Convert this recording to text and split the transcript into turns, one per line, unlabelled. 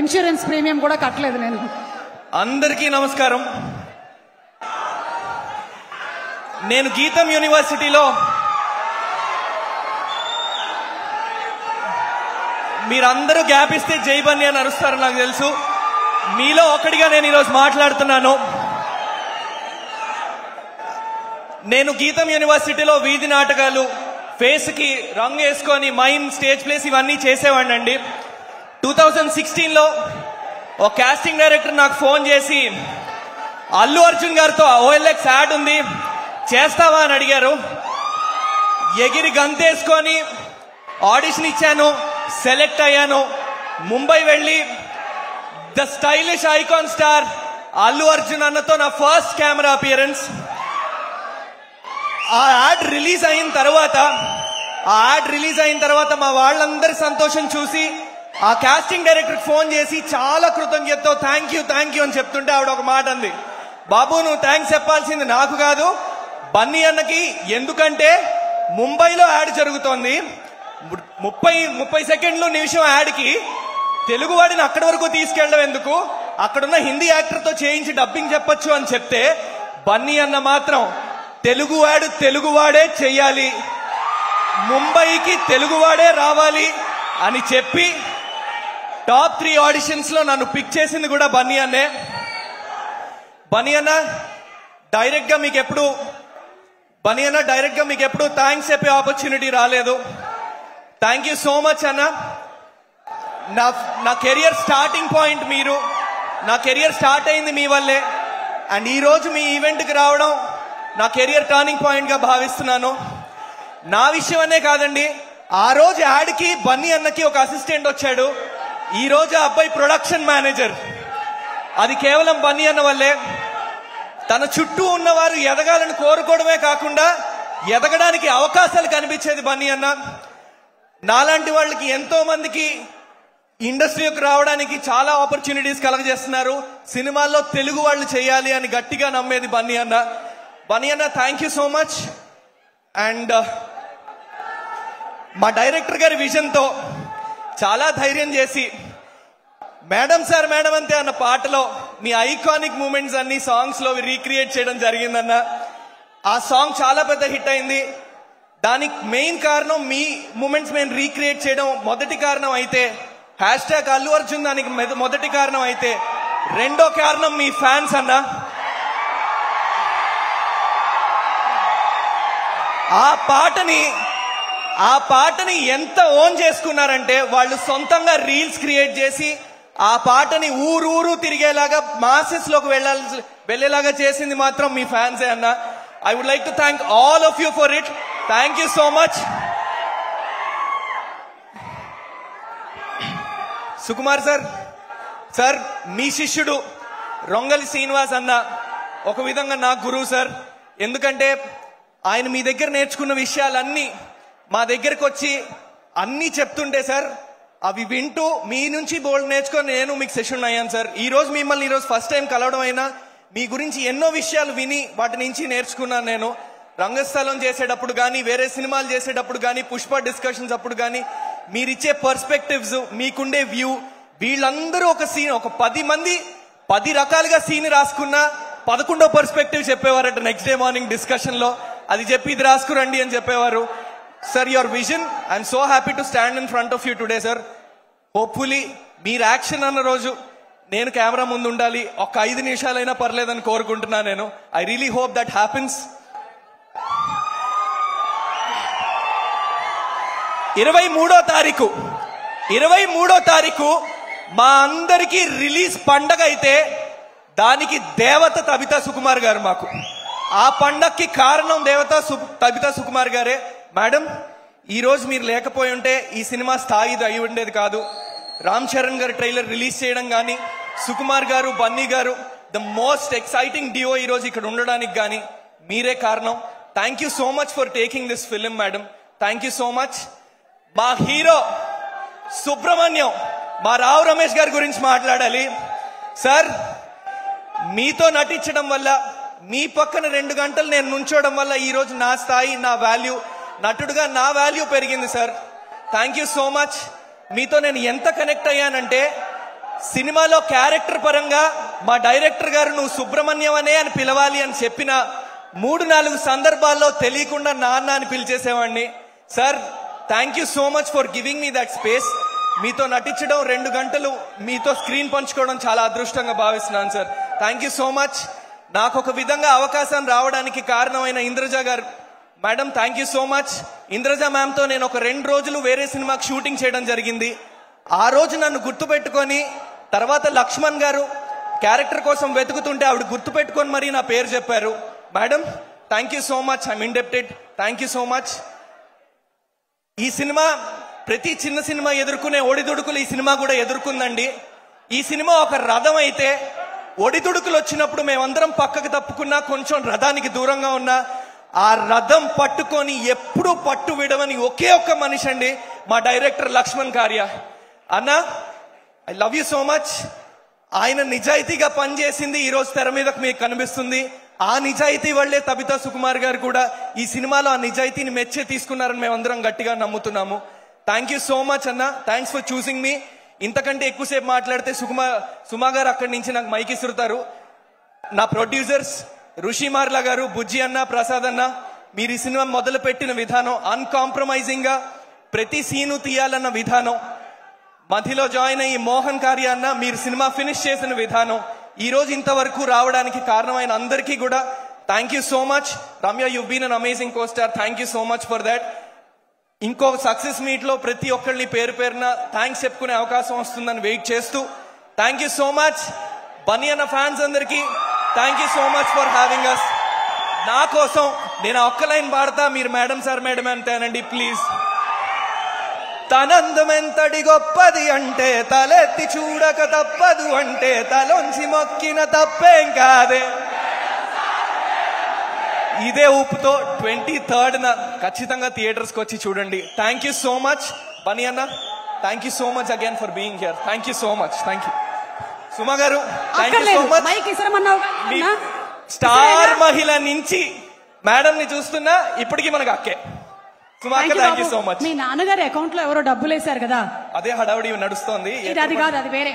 Insurance premium కూడా కట్టలేదు నేను.
అందరికీ నమస్కారం. నేను గీతం యూనివర్సిటీలో మీరందరూ గ్యాప్ ఇస్తే జై బన్నీ అని అరుస్తారు నాకు తెలుసు. మీలో ఒకటిగా నేను ఈరోజు మాట్లాడుతున్నాను. నేను గీతం యూనివర్సిటీలో వీధి నాటకాలు, ఫేస్ కి రంగు వేసుకొని మైన్, స్టేజ్ ప్లేస్ ఇవన్నీ చేసేవాడినండి. 2016లో ఒక కాస్టింగ్ డైరెక్టర్ నాకు ఫోన్ చేసి అల్లు అర్జున్ గారితో OLX యాడ్ ఉంది చేస్తావా అని అడిగారు. ఎగిరి గంతేసుకొని ఆడిషన్ ఇచ్చాను, సెలెక్ట్ అయ్యాను. ముంబై వెళ్ళి the stylish icon star Allu Arjun అన్నతో నా ఫస్ట్ కెమెరా అపియరెన్స్. ఆ యాడ్ రిలీజ్ అయిన తర్వాత మా వాళ్ళందరి సంతోషం చూసి ఆ కాస్టింగ్ డైరెక్టర్ ఫోన్ చేసి చాలా కృతజ్ఞతతో థ్యాంక్ యూ అని చెప్తుంటే ఆవిడ ఒక మాట అంది, బాబు నువ్వు థ్యాంక్స్ చెప్పాల్సింది నాకు కాదు బన్నీ అన్నకి. ఎందుకంటే ముంబైలో యాడ్ జరుగుతోంది, 30 సెకండ్లు నిమిషం యాడ్కి తెలుగువాడిని అక్కడి వరకు తీసుకెళ్ళడం ఎందుకు, అక్కడున్న హిందీ యాక్టర్తో చేయించి డబ్బింగ్ చెప్పొచ్చు అని చెప్తే బన్నీ అన్న మాత్రం తెలుగువాడే చెయ్యాలి, ముంబైకి తెలుగువాడే రావాలి అని చెప్పి టాప్ 3 ఆడిషన్స్ లో నన్ను పిక్ చేసింది కూడా బన్నీ అన్నే. బన్నీ అన్న డైరెక్ట్ గా మీకు ఎప్పుడు థ్యాంక్స్ చెప్పే ఆపర్చునిటీ రాలేదు. థ్యాంక్ యూ సో మచ్ అన్న. నా కెరియర్ స్టార్టింగ్ పాయింట్ మీరు. నా కెరియర్ స్టార్ట్ అయింది మీ వల్లే. అండ్ ఈ రోజు మీ ఈవెంట్కి రావడం నా కెరియర్ టర్నింగ్ పాయింట్ గా భావిస్తున్నాను. నా విషయం అనే కాదండి, ఆ రోజు యాడ్కి బన్నీ అన్నకి ఒక అసిస్టెంట్ వచ్చాడు. ఈ రోజు ఆ అబ్బాయి ప్రొడక్షన్ మేనేజర్. అది కేవలం బన్నీ అన్న వల్లే. తన చుట్టూ ఉన్నవారు ఎదగాలని కోరుకోవడమే కాకుండా ఎదగడానికి అవకాశాలు కనిపించేది బన్నీ అన్న. నాలాంటి వాళ్ళకి ఎంతో మందికి ఇండస్ట్రీకి రావడానికి చాలా ఆపర్చునిటీస్ కలగజేస్తున్నారు. సినిమాల్లో తెలుగు వాళ్ళు చేయాలి అని గట్టిగా నమ్మేది బన్నీ అన్న. బన్నీ అన్న thank you so much. And మా డైరెక్టర్ గారి విజన్తో చాలా ధైర్యం చేసి మేడం సార్ మేడం అంతే అన్న పాటలో మీ ఐకానిక్ మూమెంట్స్ అన్ని సాంగ్స్ లో రీక్రియేట్ చేయడం జరిగిందన్న. ఆ సాంగ్ చాలా పెద్ద హిట్ అయింది. దానికి మెయిన్ కారణం మీ మూమెంట్స్ మేము రీక్రియేట్ చేయడం మొదటి కారణం అయితే, హ్యాష్ట్యాగ్ అల్లు అర్జున్ దానికి మొదటి కారణం అయితే, రెండో కారణం మీ ఫ్యాన్స్ అన్న. ఆ పాటని ఎంత ఓన్ చేసుకున్నారంటే వాళ్ళు సొంతంగా రీల్స్ క్రియేట్ చేసి ఆ పాటని ఊరు తిరిగేలాగా మాసెస్ లోకి వెళ్ళేలాగా చేసింది మాత్రం మీ ఫ్యాన్సే అన్న. I would like to thank all of you for it. Thank you so much. Sukumar sir మీ శిష్యుడు రొంగలి శ్రీనివాస్ అన్న ఒక విధంగా నా గురువు సార్. ఎందుకంటే ఆయన మీ దగ్గర నేర్చుకున్న విషయాలన్నీ మా దగ్గరకు వచ్చి అన్నీ చెప్తుంటే సార్ అవి వింటూ మీ నుంచి బోల్డ్ నేర్చుకొని నేను మీకు సెషన్ అయ్యాను సార్. మిమ్మల్ని ఫస్ట్ టైం కలవడం అయినా మీ గురించి ఎన్నో విషయాలు విని వాటి నుంచి నేర్చుకున్నాను నేను. రంగస్థలం చేసేటప్పుడు కానీ, వేరే సినిమాలు చేసేటప్పుడు కానీ, పుష్ప డిస్కషన్స్ అప్పుడు కానీ మీరిచ్చే పర్స్పెక్టివ్స్, మీకుండే వ్యూ, వీళ్ళందరూ ఒక 10 మంది 10 రకాలుగా సీన్ రాసుకున్నా 11వ పర్స్పెక్టివ్ చెప్పేవారట నెక్స్ట్ డే మార్నింగ్ డిస్కషన్ లో. అది చెప్పి ఇది రాసుకురండి అని చెప్పేవారు. Sir your vision, I'm so happy to stand in front of you today sir. Hopefully మీరు యాక్షన్ అన్న రోజు నేను కెమెరా ముందు ఉండాలి. ఒక 5 నిమిషాలైనా పర్లేదని కోరుకుంటున్నాను నేను. I really hope that happens. 23వ తారీఖు మా అందరికీ రిలీజ్ పండగ అయితే దానికి దేవత తబితా సుకుమార్ గారు మాకు. ఆ పండగకి కారణం తబితా సుకుమార్ గారే. మేడం ఈ రోజు మీరు లేకపోయి ఉంటే ఈ సినిమా స్థాయిది అయి ఉండేది కాదు. రామ్ చరణ్ గారు ట్రైలర్ రిలీజ్ చేయడం కానీ, సుకుమార్ గారు, బన్నీ గారు, ద మోస్ట్ ఎక్సైటింగ్ డియో ఈ రోజు ఇక్కడ ఉండడానికి కానీ మీరే కారణం. Thank you so much for taking this film madam. Thank you so much. మా హీరో సుబ్రహ్మణ్యం, మా రావు రమేష్ గారి గురించి మాట్లాడాలి సార్. మీతో నటించడం వల్ల, మీ పక్కన 2 గంటలు నేను నుంచోవడం వల్ల ఈ రోజు నా స్థాయి, నా వాల్యూ, నటుడుగా నా వాల్యూ పెరిగింది sir. Thank you so much. మీతో నేను ఎంత కనెక్ట్ అయ్యానంటే సినిమాలో క్యారెక్టర్ పరంగా మా డైరెక్టర్ గారు నువ్వు సుబ్రహ్మణ్యం అనే అని పిలవాలి అని చెప్పిన 3-4 సందర్భాల్లో తెలియకుండా నాన్న అని పిలిచేసేవాడిని. Sir thank you so much for giving me that space. మీతో నటించడం 2 గంటలు మీతో స్క్రీన్ పంచుకోవడం చాలా అదృష్టంగా భావిస్తున్నాను sir. Thank you so much. నాకు ఒక విధంగా అవకాశం రావడానికి కారణమైన Indraja garu madam thank you so much. Indraja మ్యామ్తో నేను ఒక 2 రోజులు వేరే సినిమాకి షూటింగ్ చేయడం జరిగింది. ఆ రోజు నన్ను గుర్తుపెట్టుకొని తర్వాత లక్ష్మణ్ గారు క్యారెక్టర్ కోసం వెతుకుతుంటే ఆవిడ గుర్తుపెట్టుకొని మరీ నా పేరు చెప్పారు. Madam thank you so much. I'm indebted. Thank you so much. ఈ సినిమా ప్రతి చిన్న సినిమా ఎదుర్కొనే ఒడిదుడుకులు ఈ సినిమా కూడా ఎదుర్కొందండి. ఈ సినిమా ఒక రథం అయితే ఒడిదుడుకులు వచ్చినప్పుడు మేమందరం పక్కకు తప్పుకున్నా కొంచెం రథానికి దూరంగా ఉన్నా ఆ రథం పట్టుకొని ఎప్పుడూ పట్టు విడవని ఒకే ఒక్క మనిషి అండి మా డైరెక్టర్ లక్ష్మణ్ కార్య అన్న. I love you so much. ఆయన నిజాయితీగా పనిచేసింది ఈ రోజు తెర మీదకు మీకు కనిపిస్తుంది. ఆ నిజాయితీ వల్లే తబితా సుకుమార్ గారు కూడా ఈ సినిమాలో ఆ నిజాయితీని మెచ్చే తీసుకున్నారని మేమందరం గట్టిగా నమ్ముతున్నాము. థ్యాంక్ యూ సో మచ్ అన్న. థ్యాంక్స్ ఫర్ చూసింగ్ మీ. ఇంతకంటే ఎక్కువసేపు మాట్లాడితే సుమా గారు అక్కడి నుంచి నాకు మైక్ ఇస్తుతారు. నా ప్రొడ్యూసర్స్ ఋషిమార్ల గారు, బుజ్జి అన్న, ప్రసాద్ అన్న, మీరు ఈ సినిమా మొదలు పెట్టిన విధానం అన్కాంప్రమైజింగ్ గా ప్రతి సీను తీయాలన్న విధానం, మధ్యలో జాయిన్ అయ్యి మోహన్ కార్య అన్న మీరు సినిమా ఫినిష్ చేసిన విధానం, ఈ రోజు ఇంతవరకు రావడానికి కారణమైన అందరికీ కూడా thank you so much. Ramya you been an amazing co star. Thank you so much for that. ఇంకో సక్సెస్ మీట్ లో ప్రతి ఒక్కరిని పేరు పేరున థ్యాంక్స్ చెప్పుకునే అవకాశం వస్తుందని వెయిట్ చేస్తూ thank you so much. Bunny అన్న ఫ్యాన్స్ అందరికీ thank you so much for having us. నా కోసం నేను ఒక్క లైన్ పాడతా, మీరు మేడం సార్ మేడం అంతేనండి ప్లీజ్. తనందమెంతటి గొప్పది అంటే తలెత్తి చూడక తప్పదు అంటే తలొంచి మొక్కిన తప్పేం కాదే. ఇదే ఊపుతో 23rd ఖచ్చితంగా థియేటర్స్ కి వచ్చి చూడండి. Thank you so much Bunny అన్న. Thank you so much again for being here. Thank you so much. Thank you Suma garu. Thank you so much. మీ స్టార్ మహిళ నుంచి మేడం ని చూస్తున్నా ఇప్పటికీ మనకు అక్కే. సుమా అక్క థ్యాంక్ యూ సో మచ్.
మీ నాన్నగారి అకౌంట్ లో ఎవరో డబ్బులు వేశారు కదా,
అదే హడావుడి నడుస్తోంది.
అది కాదు, అది వేరే.